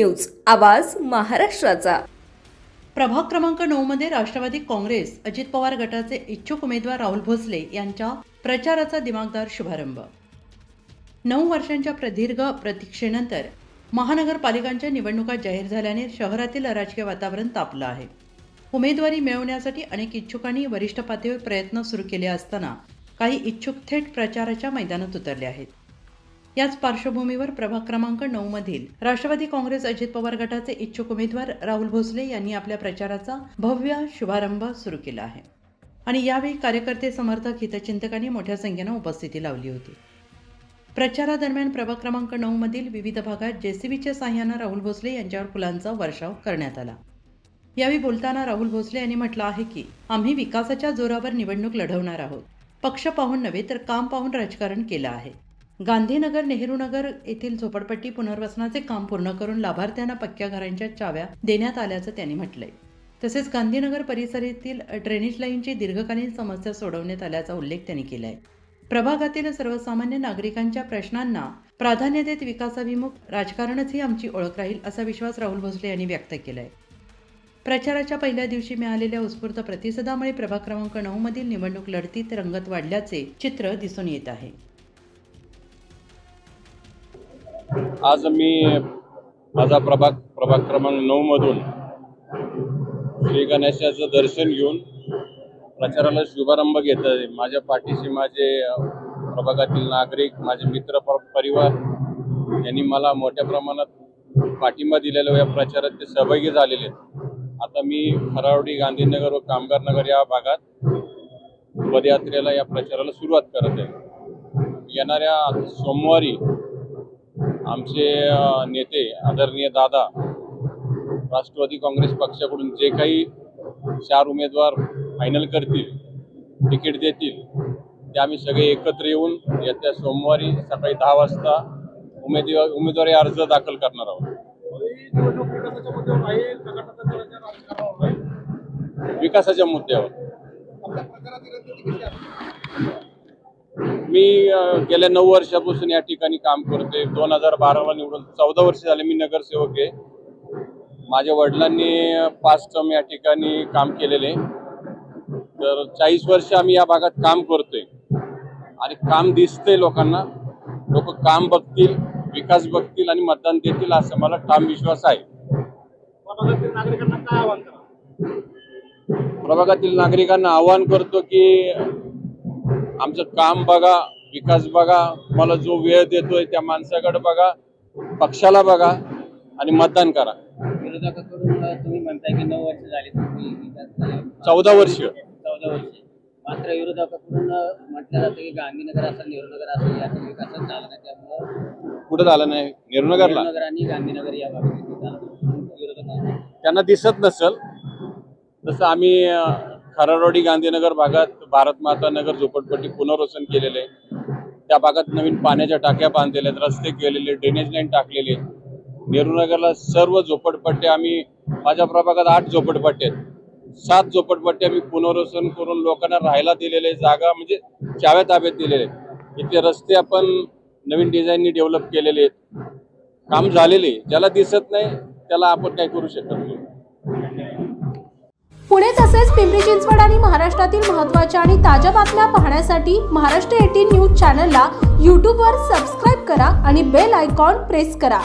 News, आवाज महाराष्ट्राचा। प्रभाग क्रमांक 9 मध्ये राष्ट्रवादी काँग्रेस अजित पवार गटाचे इच्छुक उमेदवार राहुल भोसले यांच्या प्रचाराचा दिमागदार शुभारंभ। 9 वर्षांच्या प्रदीर्घ प्रतीक्षेनंतर महानगरपालिकांच्या निवडणुका जाहीर झाल्याने शहरातील राजकीय वातावरण तापलं आहे। उमेदवारी मिळवण्यासाठी अनेक इच्छुकांनी वरिष्ठ पातळीवर प्रयत्न सुरू केले असताना काही इच्छुक थेट प्रचाराच्या मैदानात उतरले आहेत। याच पार्श्वभूमीवर प्रभाग क्रमांक 9 मधील राष्ट्रवादी काँग्रेस अजित पवार गटाचे इच्छुक उमेदवार राहुल भोसले यांनी आपल्या प्रचाराचा भव्य शुभारंभ सुरू केला आहे आणि यावेळी कार्यकर्ते, समर्थक, हितचिंतकांनी मोठ्या संख्येने उपस्थिती लावली होती। प्रचारादरम्यान प्रभाग क्रमांक 9 मधील विविध भागात जेसीबीच्या साहाय्याने राहुल भोसले यांच्यावर फुलांचा वर्षाव करण्यात आला। यावेळी बोलताना राहुल भोसले यांनी म्हटलं आहे की आम्ही विकासाच्या जोरावर निवडणूक लढवणार आहोत। पक्ष पाहून नव्हे तर काम पाहून राजकारण केलं आहे। गांधीनगर, नेहरूनगर येथील झोपडपट्टी पुनर्वसनाचे काम पूर्ण करून लाभार्थ्यांना पक्क्या घरांच्या चाव्या देण्यात आल्याचं त्यांनी म्हटलंय। तसेच गांधीनगर परिसरातील ड्रेनेज लाईनची दीर्घकालीन समस्या सोडवण्यात आल्याचा उल्लेख त्यांनी केलाय। प्रभागातील सर्वसामान्य नागरिकांच्या प्रश्नांना प्राधान्य देत विकासाभिमुख राजकारणच ही आमची ओळख राहील असा विश्वास राहुल भोसले यांनी व्यक्त केलाय। प्रचाराच्या पहिल्या दिवशी मिळालेल्या उत्स्फूर्त प्रतिसादामुळे प्रभाग क्रमांक 9 मधील निवडणूक लढतीत रंगत वाढल्याचे चित्र दिसून येत आहे। आज मी माझा प्रभाग क्रमांक 9 मधून श्री गणेशाचं दर्शन घेऊन प्रचाराला शुभारंभ घेत आहे। माझ्या पाठीशी माझे प्रभागातील नागरिक, माझे मित्र परिवार यांनी मला मोठ्या प्रमाणात पाठिंबा दिलेला या प्रचारात ते सहभागी झालेले आहेत। आता मी खरावडी, गांधीनगर व कामगार नगर या भागात पदयात्रेला या प्रचाराला सुरुवात करत आहे। येणाऱ्या सोमवारी आमचे नेते आदरणीय दादा राष्ट्रवादी काँग्रेस पक्षाकडून जे काही 4 उमेदवार फायनल करतील, तिकीट देतील, ते आम्ही सगळे एकत्र येऊन येत्या सोमवारी सकाळी 10 वाजता उमेदवारी अर्ज दाखल करणार आहोत। विकासाच्या मुद्द्यावर मी गेल्या 9 वर्षापासून या ठिकाणी काम करतोय। 2012ला निवडून 14 वर्ष झाले मी नगरसेवक आहे। माझ्या वडिलांनी 5 टर्म या ठिकाणी काम केलेले, तर 40 वर्ष आम्ही या भागात काम करतोय आणि काम दिसतंय लोकांना। लोक काम बघतील, विकास बघतील आणि मतदान देतील असं मला ठाम विश्वास आहे। प्रभागातील नागरिकांना आवाहन करतो की आमचं काम बघा, विकास बघा, मला जो वेळ देतोय त्या माणसाकडे बघा, पक्षाला बघा आणि मतदान करा। विरोधकाकडून तुम्ही म्हणताय की 9 वर्ष झाली, 14 वर्ष मात्र विरोधकाकडून म्हटलं जातं की गांधीनगर असेल, नेहरूनगर असेल, याचा विकास झाला नाही, त्यामुळे कुठं झालं नाही? नेहरूनगरला आणि गांधीनगर या भागात विरोधकांना त्यांना दिसत नसेल। तसं आम्ही खरारोडी, गांधीनगर भागात भारत माता नगर झोपडपट्टी पुनर्वसन केलेले आहे। त्या भागात नवीन पाण्याच्या टाक्या बांधलेल्या आहेत, रस्ते केलेले, ड्रेनेज लाईन टाकलेले आहेत। नेहरूनगरला सर्व झोपडपट्ट्या आम्ही, माझ्या प्रभागात 8 झोपडपट्ट्या आहेत, 7 झोपडपट्ट्या आम्ही पुनर्वसन करून लोकांना राहायला दिलेले, जागा म्हणजे चाव्या ताब्यात दिलेले आहेत। इथे रस्ते आपण नवीन डिझाईननी डेव्हलप केलेले आहेत, काम झालेले। ज्याला दिसत नाही त्याला आपण काय करू शकत नाही। पुणे तसेच पिंपरी चिंचवड आणि महाराष्ट्रातील महत्त्वाच्या आणि ताज्या बातम्या पाहण्यासाठी महाराष्ट्र 18 न्यूज चॅनलला यूट्यूबवर सबस्क्राईब करा आणि बेल आयकॉन प्रेस करा।